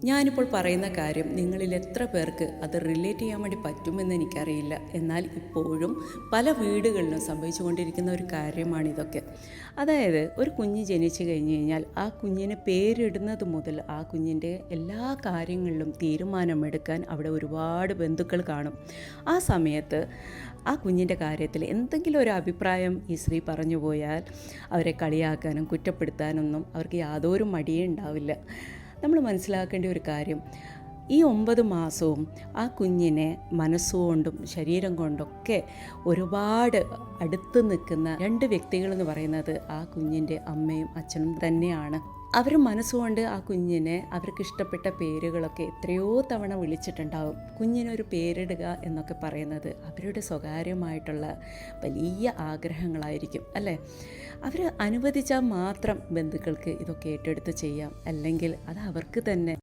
ഞാനിപ്പോൾ പറയുന്ന കാര്യം നിങ്ങളിൽ എത്ര പേർക്ക് അത് റിലേറ്റ് ചെയ്യാൻ വേണ്ടി പറ്റുമെന്ന് എനിക്കറിയില്ല. എന്നാൽ ഇപ്പോഴും പല വീടുകളിലും സംഭവിച്ചുകൊണ്ടിരിക്കുന്ന ഒരു കാര്യമാണിതൊക്കെ. അതായത് ഒരു കുഞ്ഞ് ജനിച്ചു കഴിഞ്ഞ് കഴിഞ്ഞാൽ ആ കുഞ്ഞിന് പേരിടുന്നത് മുതൽ ആ കുഞ്ഞിൻ്റെ എല്ലാ കാര്യങ്ങളിലും തീരുമാനമെടുക്കാൻ അവിടെ ഒരുപാട് ബന്ധുക്കൾ കാണും. ആ സമയത്ത് ആ കുഞ്ഞിൻ്റെ കാര്യത്തിൽ എന്തെങ്കിലും ഒരു അഭിപ്രായം ഈ സ്ത്രീ പറഞ്ഞു പോയാൽ അവരെ കളിയാക്കാനും കുറ്റപ്പെടുത്താനൊന്നും അവർക്ക് യാതൊരു മടിയേ ഉണ്ടാവില്ല. നമ്മൾ മനസ്സിലാക്കേണ്ട ഒരു കാര്യം, ഈ 9 മാസവും ആ കുഞ്ഞിനെ മനസ്സുകൊണ്ടും ശരീരം കൊണ്ടൊക്കെ ഒരുപാട് അടുത്ത് നിൽക്കുന്ന 2 വ്യക്തികളെന്ന് പറയുന്നത് ആ കുഞ്ഞിൻ്റെ അമ്മയും അച്ഛനും തന്നെയാണ്. അവർ മനസ്സുകൊണ്ട് ആ കുഞ്ഞിനെ അവർക്ക് ഇഷ്ടപ്പെട്ട പേരുകളൊക്കെ എത്രയോ തവണ വിളിച്ചിട്ടുണ്ടാവും. കുഞ്ഞിനൊരു പേരിടുക എന്നൊക്കെ പറയുന്നത് അവരുടെ സ്വകാര്യമായിട്ടുള്ള വലിയ ആഗ്രഹങ്ങളായിരിക്കും അല്ലേ. അവർ അനുവദിച്ചാൽ മാത്രം ബന്ധുക്കൾക്ക് ഇതൊക്കെ ഏറ്റെടുത്ത് ചെയ്യാം, അല്ലെങ്കിൽ അത് അവർക്ക് തന്നെ